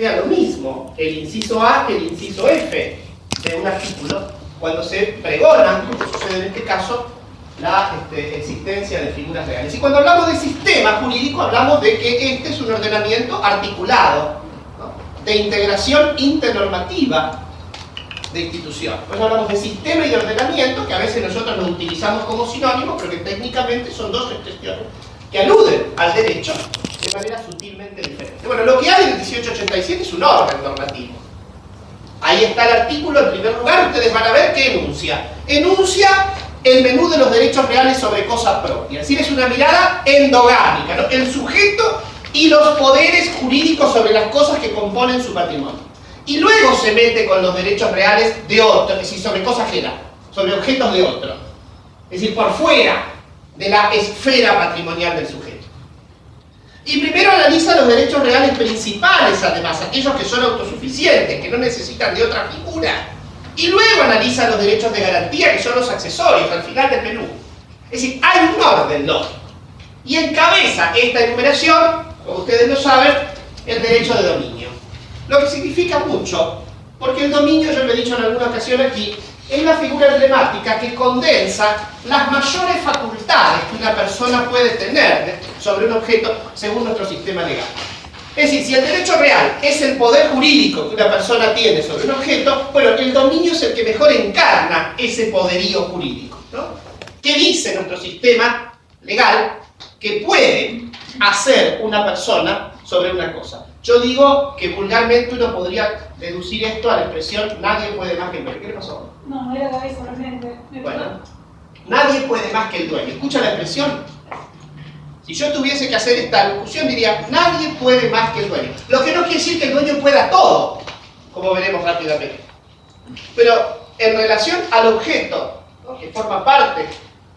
sea lo mismo el inciso A que el inciso F de un artículo cuando se pregona, como sucede en este caso, la existencia de figuras legales. Y cuando hablamos de sistema jurídico hablamos de que este es un ordenamiento articulado, ¿no?, de integración internormativa de institución. Por eso hablamos de sistema y de ordenamiento, que a veces nosotros los utilizamos como sinónimos, pero que técnicamente son dos expresiones que aluden al derecho de manera sutilmente diferente. Bueno, lo que hay en el 1887 es un orden normativo. Ahí está el artículo, en primer lugar, ustedes van a ver que enuncia. Enuncia el menú de los derechos reales sobre cosa propia. Es decir, es una mirada endogámica, ¿no? El sujeto y los poderes jurídicos sobre las cosas que componen su patrimonio. Y luego se mete con los derechos reales de otro, es decir, sobre cosa ajena, sobre objetos de otro. Es decir, por fuera de la esfera patrimonial del sujeto. Y primero analiza los derechos reales principales, además, aquellos que son autosuficientes, que no necesitan de otra figura. Y luego analiza los derechos de garantía, que son los accesorios, al final del menú. Es decir, hay un orden lógico. Y encabeza esta enumeración, como ustedes lo saben, el derecho de dominio. Lo que significa mucho, porque el dominio, yo lo he dicho en alguna ocasión aquí, es la figura emblemática que condensa las mayores facultades que una persona puede tener sobre un objeto según nuestro sistema legal. Es decir, si el derecho real es el poder jurídico que una persona tiene sobre un objeto, bueno, el dominio es el que mejor encarna ese poderío jurídico, ¿no? ¿Qué dice nuestro sistema legal que puede hacer una persona sobre una cosa? Yo digo que vulgarmente uno podría deducir esto a la expresión nadie puede más que el dueño. ¿Qué le pasó? No, era David solamente. Bueno, nadie puede más que el dueño. ¿Escucha la expresión? Si yo tuviese que hacer esta locución diría nadie puede más que el dueño. Lo que no quiere decir que el dueño pueda todo, como veremos rápidamente. Pero en relación al objeto, ¿no?, que forma parte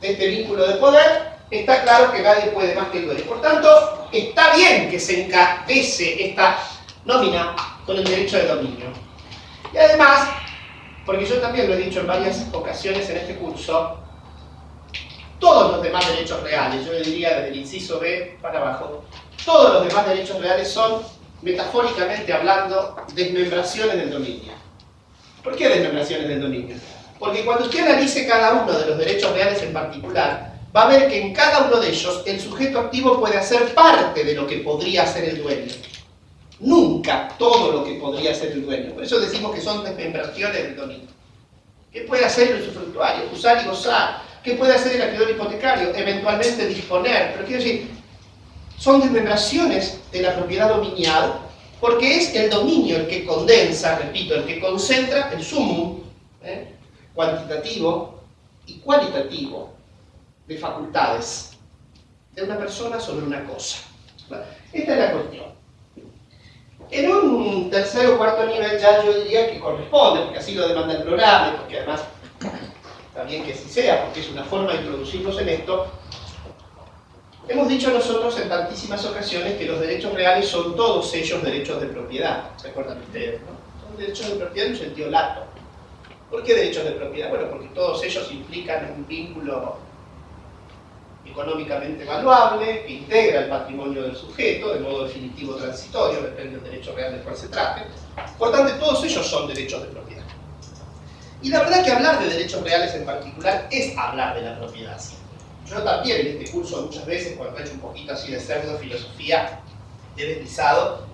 de este vínculo de poder, está claro que nadie puede más que el dueño. Por tanto, está bien que se encabece esta nómina con el derecho de dominio. Y además, porque yo también lo he dicho en varias ocasiones en este curso, todos los demás derechos reales, yo le diría desde el inciso B para abajo, todos los demás derechos reales son, metafóricamente hablando, desmembraciones del dominio. ¿Por qué desmembraciones del dominio? Porque cuando usted analice cada uno de los derechos reales en particular, va a ver que en cada uno de ellos el sujeto activo puede hacer parte de lo que podría hacer el dueño. Nunca todo lo que podría hacer el dueño. Por eso decimos que son desmembraciones del dominio. ¿Qué puede hacer el usufructuario? Usar y gozar. ¿Qué puede hacer el acreedor hipotecario? Eventualmente disponer. Pero quiero decir, son desmembraciones de la propiedad dominial porque es el dominio el que condensa, repito, el que concentra el sumum cuantitativo y cualitativo de facultades de una persona sobre una cosa. Esta es la cuestión. En un tercer o cuarto nivel ya yo diría que corresponde, porque así lo demanda el programa y porque además está bien que así sea, porque es una forma de introducirnos en esto. Hemos dicho nosotros en tantísimas ocasiones que los derechos reales son todos ellos derechos de propiedad. ¿Se acuerdan ustedes, no? Son derechos de propiedad en un sentido lato. ¿Por qué derechos de propiedad? Bueno, porque todos ellos implican un vínculo económicamente valuable, que integra el patrimonio del sujeto, de modo definitivo o transitorio, depende del derecho real del cual se trate. Por tanto, todos ellos son derechos de propiedad. Y la verdad que hablar de derechos reales en particular es hablar de la propiedad. Yo también en este curso muchas veces, cuando he hecho un poquito así de pseudo filosofía, he deslizado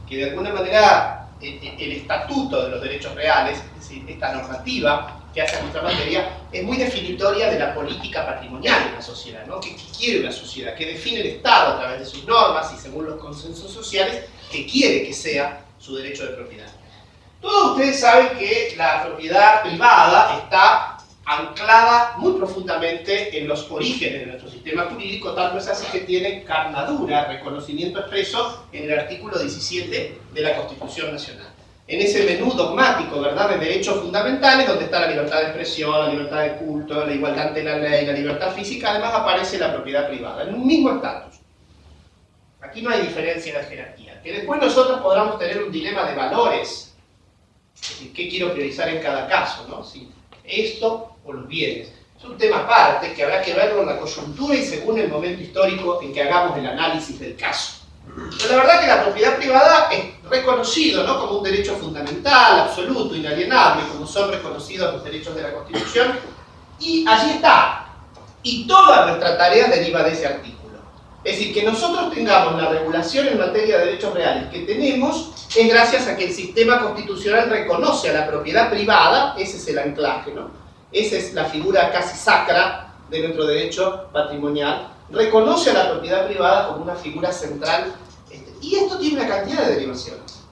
que de alguna manera el estatuto de los derechos reales, es decir, esta normativa que hace nuestra materia, es muy definitoria de la política patrimonial de la sociedad, ¿no? ¿Qué quiere una sociedad? ¿Qué define el Estado a través de sus normas y según los consensos sociales que quiere que sea su derecho de propiedad? Todos ustedes saben que la propiedad privada está anclada muy profundamente en los orígenes de nuestro sistema jurídico, tanto es así que tiene carnadura, reconocimiento expreso en el artículo 17 de la Constitución Nacional. En ese menú dogmático, ¿verdad?, de derechos fundamentales, donde está la libertad de expresión, la libertad de culto, la igualdad ante la ley, la libertad física, además aparece la propiedad privada, en un mismo estatus. Aquí no hay diferencia en la jerarquía. Que después nosotros podamos tener un dilema de valores, es decir, ¿qué quiero priorizar en cada caso, ¿no? Si esto o los bienes. Es un tema aparte que habrá que verlo en la coyuntura y según el momento histórico en que hagamos el análisis del caso. Pero la verdad que la propiedad privada es reconocido, ¿no?, como un derecho fundamental, absoluto, inalienable, como son reconocidos los derechos de la Constitución, y allí está. Y toda nuestra tarea deriva de ese artículo. Es decir, que nosotros tengamos la regulación en materia de derechos reales que tenemos es gracias a que el sistema constitucional reconoce a la propiedad privada, ese es el anclaje, ¿no? Esa es la figura casi sacra de nuestro derecho patrimonial, reconoce a la propiedad privada como una figura central, y esto tiene una cantidad de derivaciones.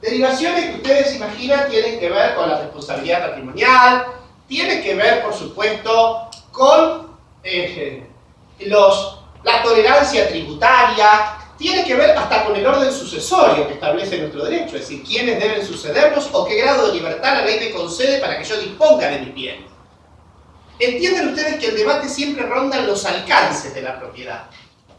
Derivaciones que ustedes imaginan tienen que ver con la responsabilidad patrimonial, tienen que ver, por supuesto, con la tolerancia tributaria, tiene que ver hasta con el orden sucesorio que establece nuestro derecho, es decir, quiénes deben sucedernos o qué grado de libertad la ley me concede para que yo disponga de mis bienes. Entienden ustedes que el debate siempre ronda en los alcances de la propiedad,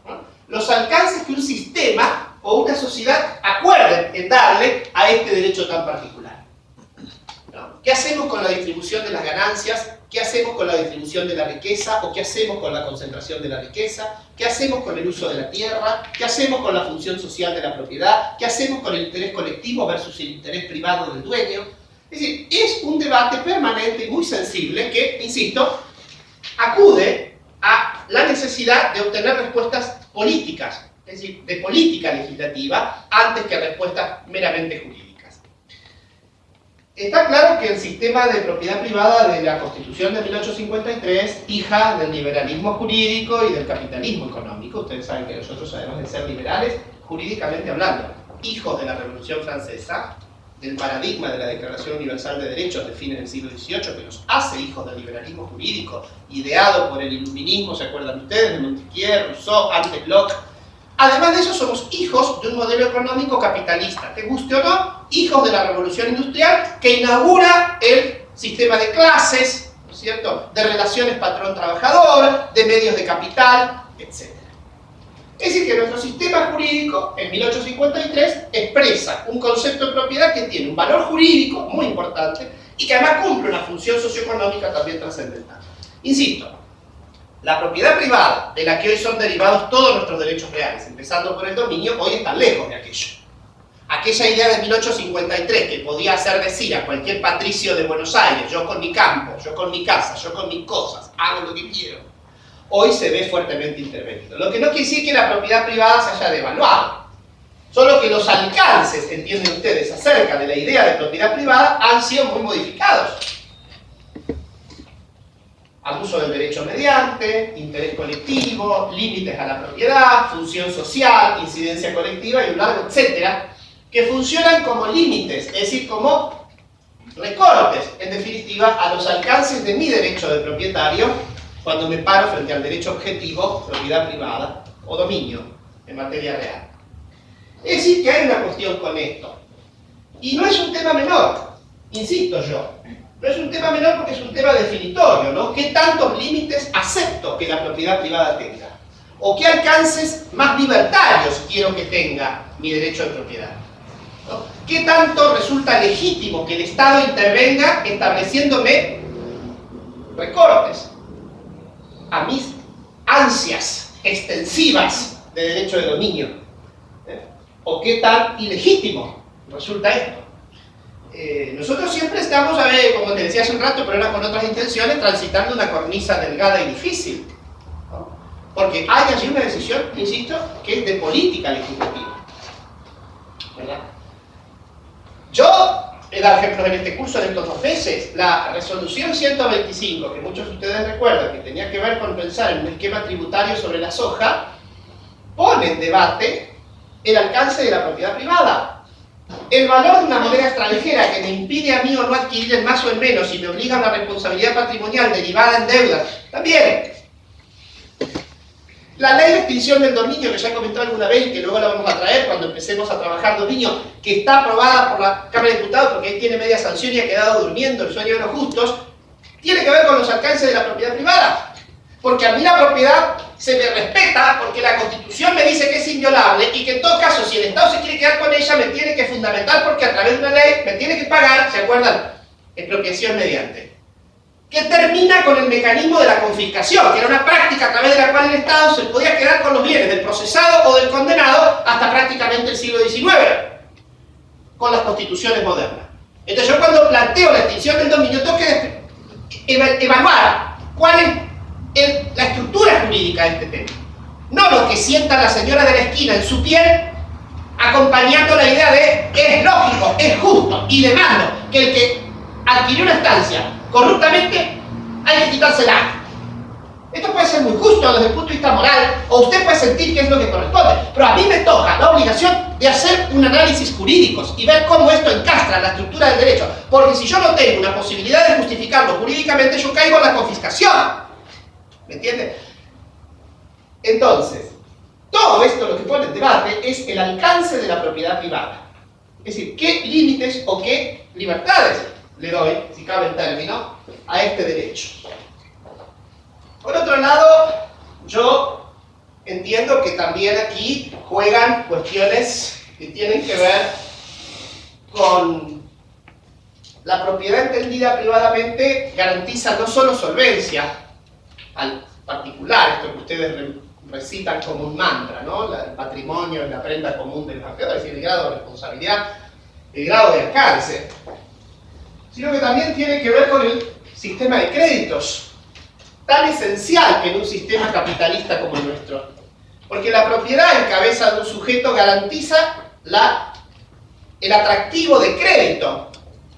¿no? Los alcances que un sistema o una sociedad acuerden en darle a este derecho tan particular, ¿no? ¿Qué hacemos con la distribución de las ganancias? ¿Qué hacemos con la distribución de la riqueza? ¿O qué hacemos con la concentración de la riqueza? ¿Qué hacemos con el uso de la tierra? ¿Qué hacemos con la función social de la propiedad? ¿Qué hacemos con el interés colectivo versus el interés privado del dueño? Es decir, es un debate permanente y muy sensible que, insisto, acude a la necesidad de obtener respuestas políticas, es decir, de política legislativa, antes que respuestas meramente jurídicas. Está claro que el sistema de propiedad privada de la Constitución de 1853, hija del liberalismo jurídico y del capitalismo económico, ustedes saben que nosotros, además de ser liberales, jurídicamente hablando, hijos de la Revolución Francesa, del paradigma de la Declaración Universal de Derechos de fines del siglo XVIII, que nos hace hijos del liberalismo jurídico, ideado por el iluminismo, ¿se acuerdan ustedes? De Montesquieu, Rousseau, antes Locke. Además de eso, somos hijos de un modelo económico capitalista, te guste o no, hijos de la Revolución Industrial, que inaugura el sistema de clases, ¿no es cierto?, de relaciones patrón-trabajador, de medios de capital, etc. Es decir, que nuestro sistema jurídico, en 1853, expresa un concepto de propiedad que tiene un valor jurídico muy importante y que además cumple una función socioeconómica también trascendental. Insisto, la propiedad privada, de la que hoy son derivados todos nuestros derechos reales, empezando por el dominio, hoy está lejos de aquello. Aquella idea de 1853 que podía hacer decir a cualquier patricio de Buenos Aires, yo con mi campo, yo con mi casa, yo con mis cosas, hago lo que quiero, hoy se ve fuertemente intervenido. Lo que no quiere decir que la propiedad privada se haya devaluado, solo que los alcances, entienden ustedes, acerca de la idea de propiedad privada han sido muy modificados. Abuso del derecho mediante, interés colectivo, límites a la propiedad, función social, incidencia colectiva y un largo etcétera, que funcionan como límites, es decir, como recortes, en definitiva, a los alcances de mi derecho de propietario cuando me paro frente al derecho objetivo, propiedad privada o dominio en materia real. Es decir, que hay una cuestión con esto. Y no es un tema menor, insisto yo. No es un tema menor porque es un tema definitorio, ¿no? ¿Qué tantos límites acepto que la propiedad privada tenga? ¿O qué alcances más libertarios quiero que tenga mi derecho de propiedad? ¿No? ¿Qué tanto resulta legítimo que el Estado intervenga estableciéndome recortes a mis ansias extensivas de derecho de dominio? ¿O qué tan ilegítimo resulta esto? Nosotros siempre estamos, como te decía hace un rato, pero era con otras intenciones, transitando una cornisa delgada y difícil, ¿no? Porque hay allí una decisión, insisto, que es de política legislativa, ¿verdad? Yo he dado ejemplos en este curso en estos 2 meses. La resolución 125, que muchos de ustedes recuerdan, que tenía que ver con pensar en un esquema tributario sobre la soja, pone en debate el alcance de la propiedad privada. El valor de una moneda extranjera que me impide a mí o no adquirir en más o en menos y me obliga a una responsabilidad patrimonial derivada en deudas, también. La ley de extinción del dominio, que ya comentó alguna vez y que luego la vamos a traer cuando empecemos a trabajar dominio, que está aprobada por la Cámara de Diputados porque ahí tiene media sanción y ha quedado durmiendo el sueño de los justos, tiene que ver con los alcances de la propiedad privada. Porque a mí la propiedad se me respeta porque la Constitución me dice que es inviolable y que en todo caso, si el Estado se quiere quedar con ella, me tiene que fundamentar porque a través de una ley me tiene que pagar, ¿se acuerdan? Expropiación mediante. que termina con el mecanismo de la confiscación, que era una práctica a través de la cual el Estado se podía quedar con los bienes del procesado o del condenado hasta prácticamente el siglo XIX, con las constituciones modernas. Entonces yo cuando planteo la extinción del dominio tengo que evaluar cuál es la estructura jurídica de este tema. No lo que sienta la señora de la esquina en su piel, acompañando la idea de es lógico, es justo y demando que el que adquirió una estancia corruptamente hay que quitársela. Esto puede ser muy justo desde el punto de vista moral, o usted puede sentir que es lo que corresponde, pero a mí me toca la obligación de hacer un análisis jurídico y ver cómo esto encastra la estructura del derecho, porque si yo no tengo una posibilidad de justificarlo jurídicamente, yo caigo en la confiscación. ¿Me entiende? Entonces, todo esto lo que pone en debate es el alcance de la propiedad privada. Es decir, qué límites o qué libertades le doy, si cabe el término, a este derecho. Por otro lado, yo entiendo que también aquí juegan cuestiones que tienen que ver con la propiedad entendida privadamente, garantiza no solo solvencia al particular, esto que ustedes recitan como un mantra, ¿no? El patrimonio es la prenda común del acreedor, es decir, el grado de responsabilidad, el grado de alcance, sino que también tiene que ver con el sistema de créditos, tan esencial en un sistema capitalista como el nuestro. Porque la propiedad en cabeza de un sujeto garantiza el atractivo de crédito.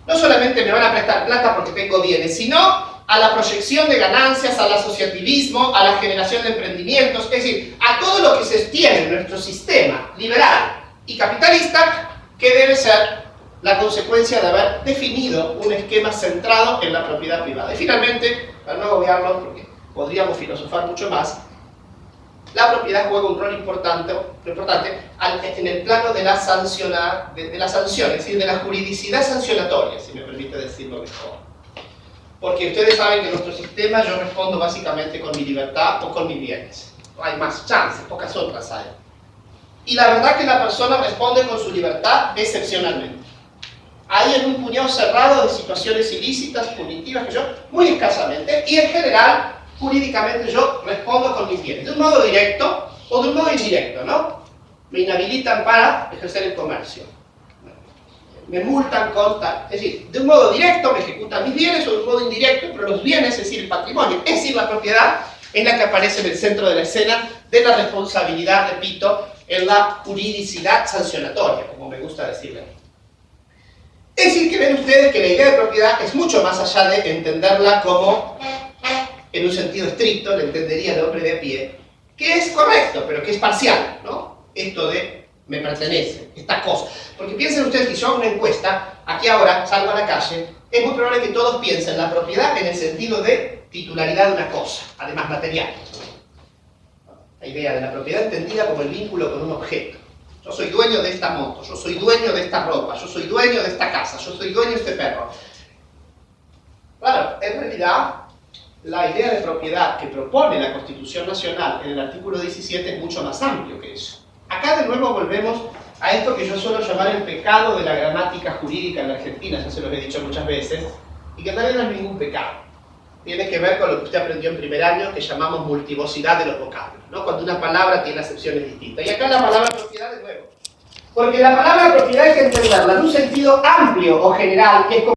No solamente me van a prestar plata porque tengo bienes, sino a la proyección de ganancias, al asociativismo, a la generación de emprendimientos, es decir, a todo lo que se sostiene en nuestro sistema liberal y capitalista, que debe ser la consecuencia de haber definido un esquema centrado en la propiedad privada. Y finalmente, para no agobiarlo, porque podríamos filosofar mucho más, la propiedad juega un rol importante en el plano de la sanción, es decir, de la juridicidad sancionatoria, si me permite decirlo mejor. Porque ustedes saben que en nuestro sistema yo respondo básicamente con mi libertad o con mis bienes. No hay más chances, pocas otras hay. Y la verdad que la persona responde con su libertad excepcionalmente. Hay en un puñado cerrado de situaciones ilícitas, punitivas, que yo, muy escasamente, y en general, jurídicamente yo respondo con mis bienes, de un modo directo o de un modo indirecto, ¿no? Me inhabilitan para ejercer el comercio, me multan con tal, es decir, de un modo directo me ejecutan mis bienes o de un modo indirecto, pero los bienes, es decir, el patrimonio, es decir, la propiedad, es la que aparece en el centro de la escena de la responsabilidad, repito, en la juridicidad sancionatoria, como me gusta decirle. Es decir, que ven ustedes que la idea de propiedad es mucho más allá de entenderla como, en un sentido estricto, la entendería el hombre de a pie, que es correcto, pero que es parcial, ¿no? Esto de me pertenece, esta cosa. Porque piensen ustedes que si yo hago una encuesta, aquí ahora salgo a la calle, es muy probable que todos piensen la propiedad en el sentido de titularidad de una cosa, además material. La idea de la propiedad entendida como el vínculo con un objeto. Yo soy dueño de esta moto, yo soy dueño de esta ropa, yo soy dueño de esta casa, yo soy dueño de este perro. Claro, en realidad, la idea de propiedad que propone la Constitución Nacional en el artículo 17 es mucho más amplio que eso. Acá de nuevo volvemos a esto que yo suelo llamar el pecado de la gramática jurídica en la Argentina, ya se los he dicho muchas veces, y que tal vez no es ningún pecado. Tiene que ver con lo que usted aprendió en primer año, que llamamos multivocidad de los vocablos, ¿no? Cuando una palabra tiene acepciones distintas. Y acá la palabra propiedad de nuevo. Porque la palabra propiedad hay que entenderla en un sentido amplio o general, que es como